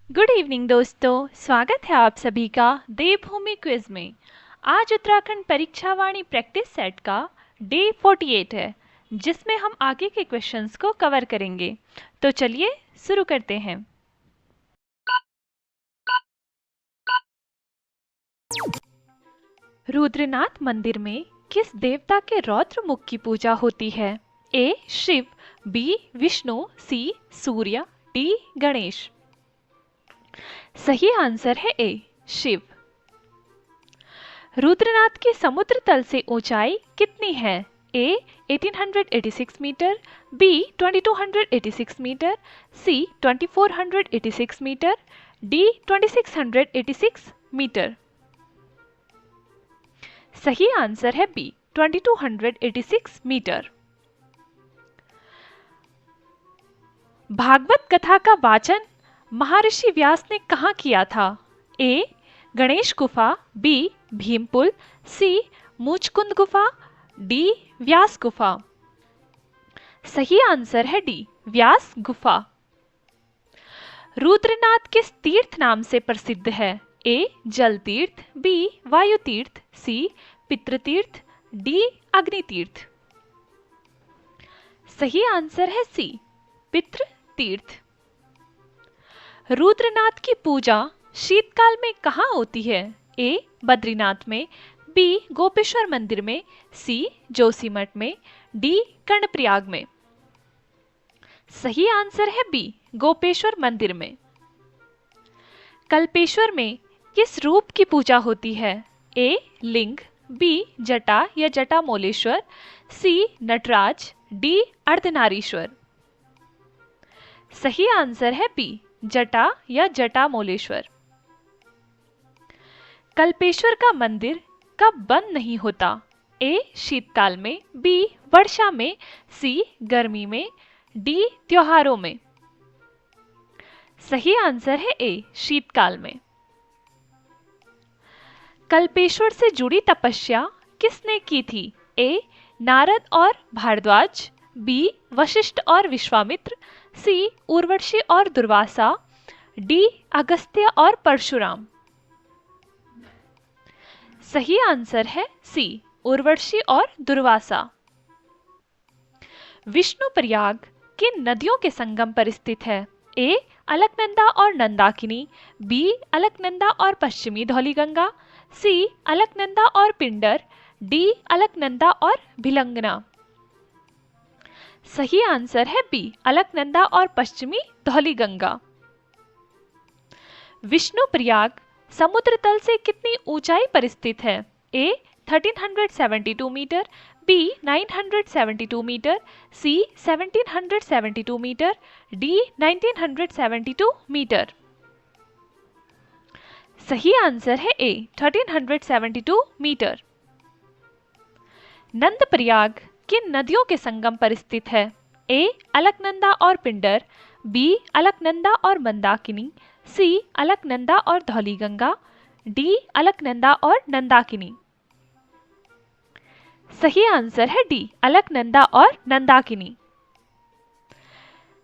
Good evening दोस्तों, स्वागत है आप सभी का देवभूमि क्विज में। आज उत्तराखंड परीक्षा वाणी प्रैक्टिस सेट का डे 48 है, जिसमें हम आगे के क्वेश्चंस को कवर करेंगे। तो चलिए शुरू करते हैं। रुद्रनाथ मंदिर में किस देवता के रौद्र मुख की पूजा होती है? ए शिव, बी विष्णु, सी सूर्य, डी गणेश। सही आंसर है ए शिव। रुद्रनाथ की समुद्र तल से ऊंचाई कितनी है? ए 1886 मीटर, बी 2286 मीटर, सी 2486 मीटर, डी 2686 मीटर। सही आंसर है बी 2286 मीटर। भागवत कथा का वाचन महर्षि व्यास ने कहाँ किया था? ए गणेश गुफा, बी भीमपुल, सी मुचकुंद गुफा, डी व्यास गुफा। सही आंसर है डी व्यास गुफा। रुद्रनाथ किस तीर्थ नाम से प्रसिद्ध है? ए जल तीर्थ, बी वायु तीर्थ, सी पितृतीर्थ, डी अग्नि तीर्थ। सही आंसर है सी पितृ तीर्थ। रुद्रनाथ की पूजा शीतकाल में कहाँ होती है? ए बद्रीनाथ में, बी गोपेश्वर मंदिर में, सी जोशीमठ में, डी कर्णप्रयाग में। सही आंसर है बी गोपेश्वर मंदिर में। कल्पेश्वर में किस रूप की पूजा होती है? ए लिंग, बी जटा या जटामौलेश्वर, सी नटराज, डी अर्धनारीश्वर। सही आंसर है बी जटा या जटामौलेश्वर। कल्पेश्वर का मंदिर कब बंद नहीं होता? ए शीतकाल में, बी वर्षा में, सी गर्मी में, डी त्योहारों में। सही आंसर है ए शीतकाल में। कल्पेश्वर से जुड़ी तपस्या किसने की थी? ए नारद और भारद्वाज, बी वशिष्ठ और विश्वामित्र, सी उर्वशी और दुर्वासा, डी अगस्त्य और परशुराम। सही आंसर है सी उर्वशी और दुर्वासा। विष्णुप्रयाग किन नदियों के संगम पर स्थित है? ए अलकनंदा और नंदाकिनी, बी अलकनंदा और पश्चिमी धौलीगंगा, सी अलकनंदा और पिंडर, डी अलकनंदा और भिलंगना। सही आंसर है बी अलकनंदा और पश्चिमी धौलीगंगा। विष्णुप्रयाग समुद्र तल से कितनी ऊंचाई पर स्थित है? ए 1372 मीटर, बी 972 मीटर, सी 1772 मीटर, डी 1972 मीटर। सही आंसर है ए 1372 मीटर। नंदप्रयाग किन नदियों के संगम पर स्थित है? ए अलकनंदा और पिंडर, बी अलकनंदा और मंदाकिनी, सी अलकनंदा और धौलीगंगा, डी अलकनंदा और नंदाकिनी। सही आंसर है डी अलकनंदा और नंदाकिनी।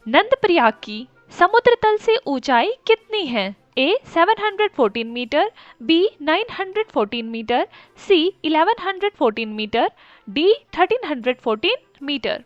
नंदप्रयाग की समुद्र तल से ऊंचाई कितनी है? ए 714 मीटर, बी 914 मीटर, सी 1114 मीटर, डी 1314 मीटर।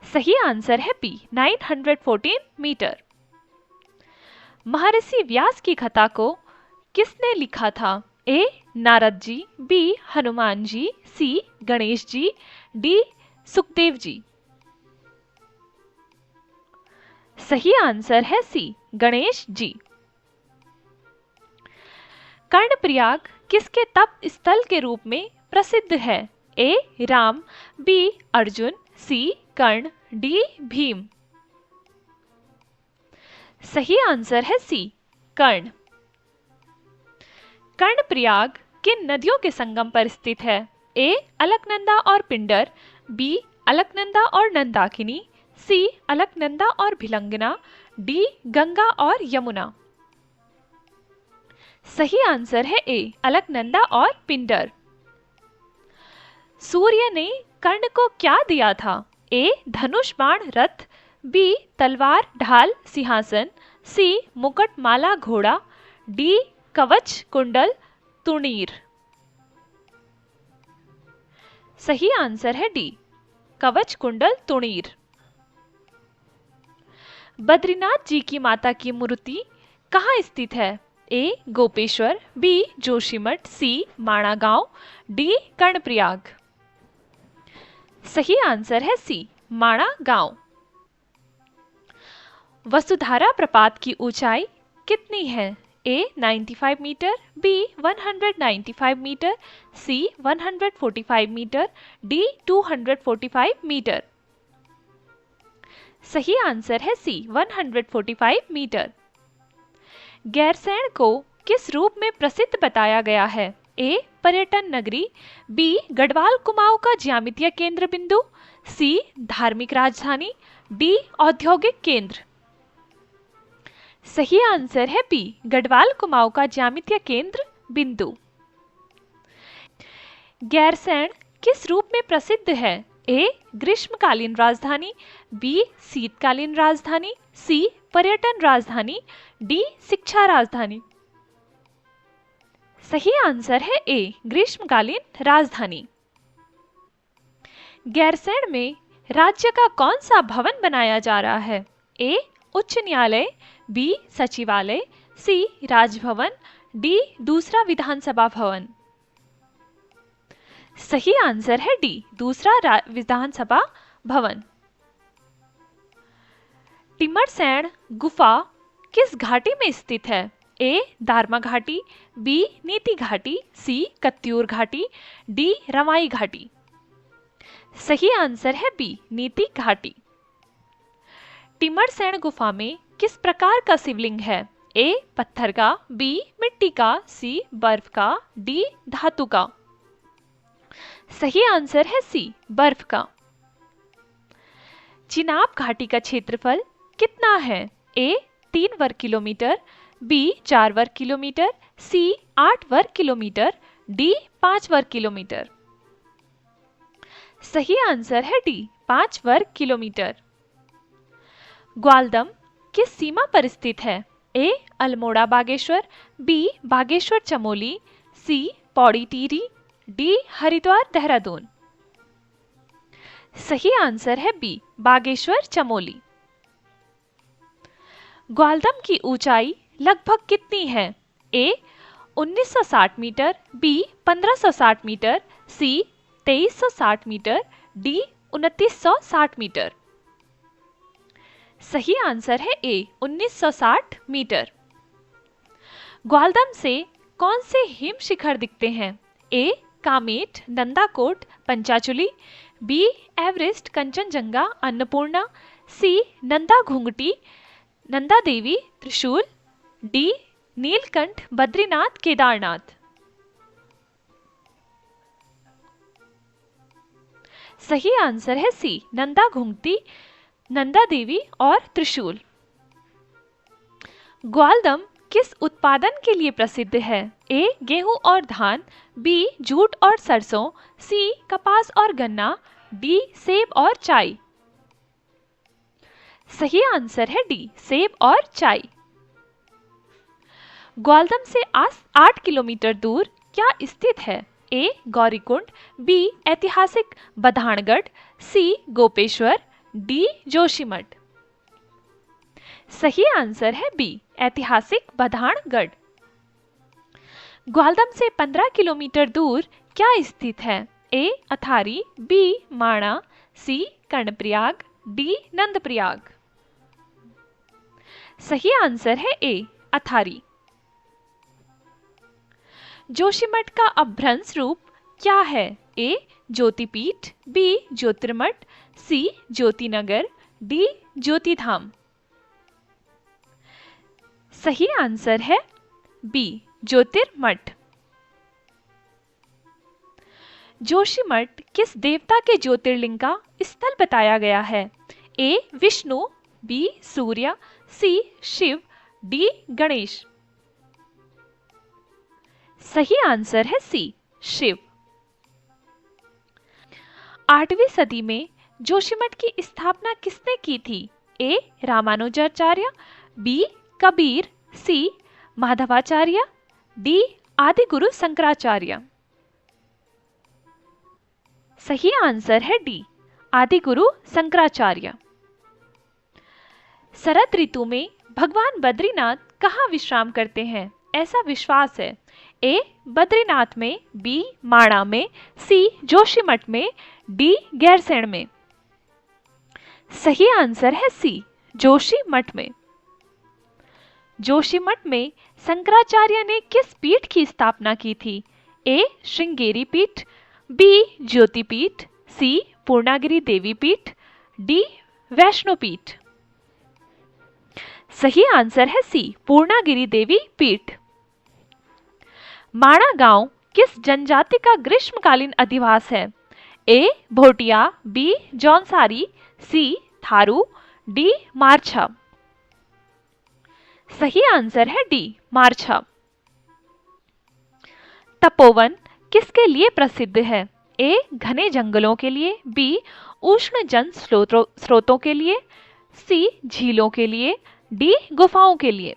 सही आंसर है बी 914 मीटर। महर्षि व्यास की कथा को किसने लिखा था? ए नारद जी, बी हनुमान जी, सी गणेश जी, डी सुखदेव जी। सही आंसर है सी गणेश जी। कर्णप्रयाग किसके तप स्थल के रूप में प्रसिद्ध है? ए राम, बी अर्जुन, सी कर्ण, डी भीम। सही आंसर है सी कर्ण। कर्णप्रयाग किन नदियों के संगम पर स्थित है? ए अलकनंदा और पिंडर, बी अलकनंदा और नंदाकिनी, सी अलकनंदा और भिलंगना, डी गंगा और यमुना। सही आंसर है ए अलकनंदा और पिंडर। सूर्य ने कर्ण को क्या दिया था? ए धनुष बाण रथ, बी तलवार ढाल सिंहासन, सी मुकुट माला घोड़ा, डी कवच कुंडल तुणीर। सही आंसर है डी कवच कुंडल तुणीर। बद्रीनाथ जी की माता की मूर्ति कहाँ स्थित है? ए गोपेश्वर, बी जोशीमठ, सी माणा गांव, डी कर्णप्रयाग। सही आंसर है सी माणा गांव। वसुधारा प्रपात की ऊंचाई कितनी है? ए 95 मीटर, बी 195 मीटर, सी 145 मीटर, डी 245 मीटर। सही आंसर है सी 145 मीटर। गैरसैंण को किस रूप में प्रसिद्ध बताया गया है? ए पर्यटन नगरी, बी गढ़वाल कुमाऊं का ज्यामितीय केंद्र बिंदु, सी धार्मिक राजधानी, डी औद्योगिक केंद्र। सही आंसर है बी गढ़वाल कुमाऊं का ज्यामितीय केंद्र बिंदु। गैरसैंण किस रूप में प्रसिद्ध है? ए ग्रीष्मकालीन राजधानी, बी शीतकालीन राजधानी, सी पर्यटन राजधानी, डी शिक्षा राजधानी। सही आंसर है ए ग्रीष्मकालीन राजधानी। गैरसैंण में राज्य का कौन सा भवन बनाया जा रहा है? ए उच्च न्यायालय, बी सचिवालय, सी राजभवन, डी दूसरा विधानसभा भवन। सही आंसर है डी दूसरा विधानसभा भवन। टिमरसैंण गुफा किस घाटी में स्थित है? ए दारमा घाटी, बी नीति घाटी, सी कत्यूर घाटी, डी रवाई घाटी। सही आंसर है बी नीति घाटी। टिमरसैंण गुफा में किस प्रकार का शिवलिंग है? ए पत्थर का, बी मिट्टी का, सी बर्फ का, डी धातु का। सही आंसर है सी बर्फ का। चिनाब घाटी का क्षेत्रफल कितना है? ए 3 वर्ग किलोमीटर, बी 4 वर्ग किलोमीटर, सी 8 वर्ग किलोमीटर, डी 5 वर्ग किलोमीटर। सही आंसर है डी 5 वर्ग किलोमीटर। ग्वालदम किस सीमा पर स्थित है? ए अल्मोड़ा बागेश्वर, बी बागेश्वर चमोली, सी पौड़ी टिहरी, डी हरिद्वार देहरादून। सही आंसर है बी बागेश्वर चमोली। ग्वालदम की ऊंचाई लगभग कितनी है? ए 1960 मीटर, बी 1560 मीटर, सी 2360 मीटर, डी 2960 मीटर। सही आंसर है ए 1960 मीटर। ग्वालदम से कौन से हिम शिखर दिखते हैं? ए कामेट, नंदाकोट, पंचाचुली, बी एवरेस्ट, कंचनजंगा, अन्नपूर्णा, सी नंदा घुंघटी, नंदा देवी, त्रिशूल, डी नीलकंठ, बद्रीनाथ, केदारनाथ। सही आंसर है सी नंदा घुंघटी, नंदा देवी और त्रिशूल। ग्वालदम किस उत्पादन के लिए प्रसिद्ध है? ए गेहूं और धान, बी जूट और सरसों, सी कपास और गन्ना, डी सेब और चाय। सही आंसर है डी सेब और चाय। ग्वालदम से 8 किलोमीटर दूर क्या स्थित है? ए गौरीकुंड, बी ऐतिहासिक बधानगढ़, सी गोपेश्वर, डी जोशीमठ। सही आंसर है बी ऐतिहासिक बधानगढ़। ग्वालदम से 15 किलोमीटर दूर क्या स्थित है? ए अथारी, बी माणा, सी कर्णप्रयाग, डी नंदप्रयाग। सही आंसर है ए अथारी। जोशीमठ का अपभ्रंश रूप क्या है? ए ज्योतिपीठ, बी ज्योतिर्मठ, सी ज्योतिनगर, डी ज्योतिधाम। सही आंसर है बी ज्योतिर्मठ। जोशीमठ किस देवता के ज्योतिर्लिंग का स्थल बताया गया है? ए विष्णु, बी सूर्य, सी शिव, डी गणेश। सही आंसर है सी शिव। 8वीं सदी में जोशीमठ की स्थापना किसने की थी? ए रामानुजाचार्य, बी कबीर, सी माधवाचार्य, डी आदिगुरु शंकराचार्य। सही आंसर है डी आदिगुरु शंकराचार्य। शरद ऋतु में भगवान बद्रीनाथ कहाँ विश्राम करते हैं, ऐसा विश्वास है? ए बद्रीनाथ में, बी माणा में, सी जोशीमठ में, डी गैरसैंण में। सही आंसर है सी जोशीमठ में। जोशीमठ में शंकराचार्य ने किस पीठ की स्थापना की थी? ए श्रृंगेरी पीठ, बी ज्योति पीठ, सी पूर्णागिरि देवी पीठ, डी वैष्णो पीठ। सही आंसर है सी पूर्णागिरि देवी पीठ। माणा गांव किस जनजाति का ग्रीष्मकालीन अधिवास है? ए भोटिया, बी जौनसारी, सी थारू, डी मारछा। सही आंसर है डी मारछा। तपोवन किसके लिए प्रसिद्ध है? ए घने जंगलों के लिए, बी उष्ण जल स्रोतों के लिए, सी झीलों के लिए, डी गुफाओं के लिए।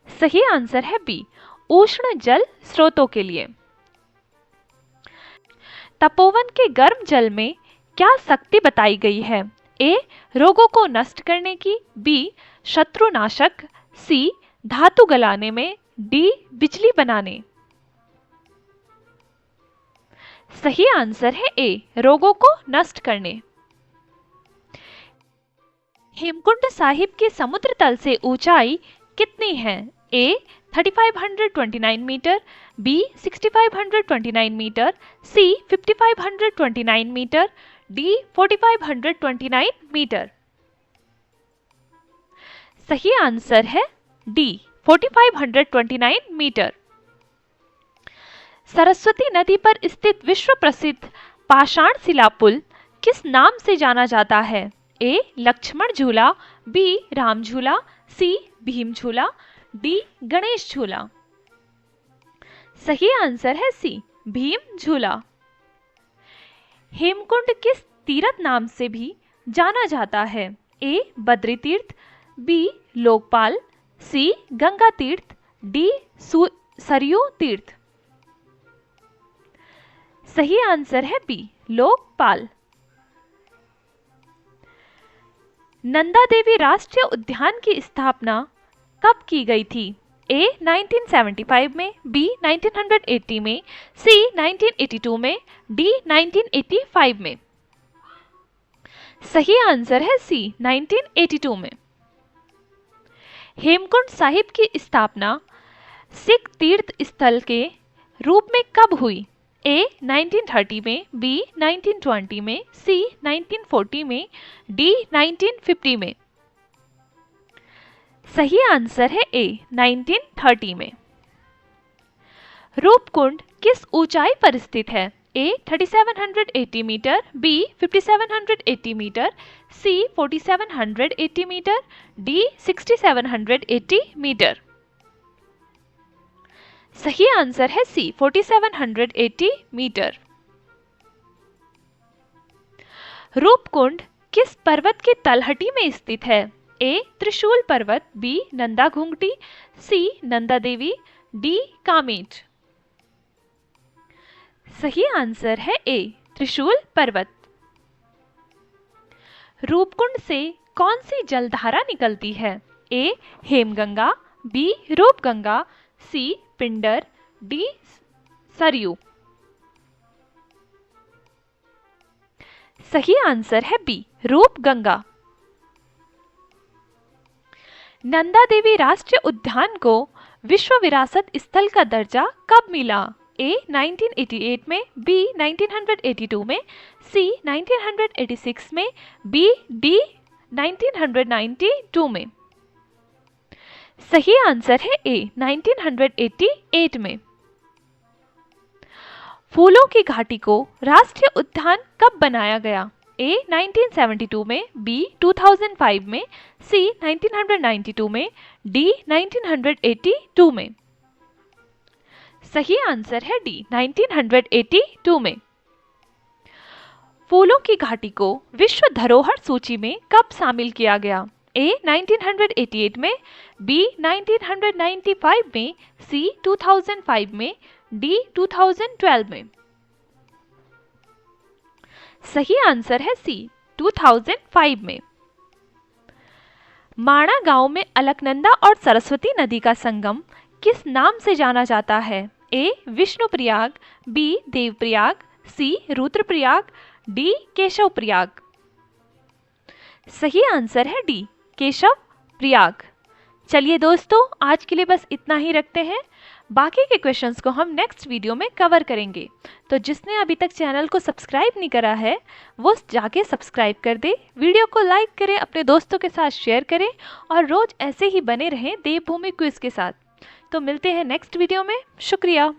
सही आंसर है बी उष्ण जल स्रोतों के लिए। तपोवन के गर्म जल में क्या शक्ति बताई गई है? ए रोगों को नष्ट करने की, बी शत्रुनाशक, सी धातु गलाने में, डी बिजली बनाने। सही आंसर है ए रोगों को नष्ट करने। हेमकुंड साहिब की समुद्र तल से ऊंचाई कितनी है? ए 3529 मीटर, बी 6529 मीटर, सी 5529 मीटर, डी 4529 मीटर। सही आंसर है डी 4529 मीटर। सरस्वती नदी पर स्थित विश्व प्रसिद्ध पाषाण शिला पुल किस नाम से जाना जाता है? ए लक्ष्मण झूला, बी राम झूला, सी भीम झूला, डी गणेश झूला। सही आंसर है सी भीम झूला। हेमकुंड किस तीर्थ नाम से भी जाना जाता है? ए बद्री तीर्थ, बी लोकपाल, सी गंगा तीर्थ, डी सरयू तीर्थ। सही आंसर है बी लोकपाल। नंदा देवी राष्ट्रीय उद्यान की स्थापना कब की गई थी? ए 1975 में, बी 1980 में, सी 1982 में, डी 1985 में। सही आंसर है सी 1982 में। हेमकुंड साहिब की स्थापना सिख तीर्थ स्थल के रूप में कब हुई? ए 1930 में, बी 1920 में, सी 1940 में, डी 1950 में। सही आंसर है ए 1930 में। रूपकुंड किस ऊंचाई पर स्थित है? ए 3780 मीटर, बी 5780 मीटर, सी 4780 मीटर, डी 6780 मीटर। सही आंसर है सी 4780 मीटर। रूपकुंड किस पर्वत की तलहटी में स्थित है? ए त्रिशूल पर्वत, बी नंदा घुंघटी, सी नंदा देवी, डी कामेट। सही आंसर है ए त्रिशूल पर्वत। रूपकुंड से कौन सी जलधारा निकलती है? ए हेमगंगा, बी रूपगंगा, सी पिंडर, डी सरयू। सही आंसर है बी रूपगंगा। नंदा देवी राष्ट्रीय उद्यान को विश्व विरासत स्थल का दर्जा कब मिला? ए 1988 में, बी 1982 में, सी 1986 में, बी डी 1992 में। सही आंसर है ए 1988 में। फूलों की घाटी को राष्ट्रीय उद्यान कब बनाया गया? ए 1972 में, बी 2005 में, सी 1992 में, डी 1982 में। सही आंसर है डी 1982 में। फूलों की घाटी को विश्व धरोहर सूची में कब शामिल किया गया? ए 1988 में, बी 1995 में, सी 2005 में, डी 2012 में। सही आंसर है सी 2005 में। माणा गांव में अलकनंदा और सरस्वती नदी का संगम किस नाम से जाना जाता है? ए विष्णुप्रयाग, बी देवप्रयाग, सी रुद्रप्रयाग, डी केशवप्रयाग। सही आंसर है डी केशव प्रयाग। चलिए दोस्तों, आज के लिए बस इतना ही रखते हैं। बाकी के क्वेश्चंस को हम नेक्स्ट वीडियो में कवर करेंगे। तो जिसने अभी तक चैनल को सब्सक्राइब नहीं करा है वो जाके सब्सक्राइब कर दे, वीडियो को लाइक करें, अपने दोस्तों के साथ शेयर करें और रोज ऐसे ही बने रहें देवभूमि क्विज के साथ। तो मिलते हैं नेक्स्ट वीडियो में। शुक्रिया।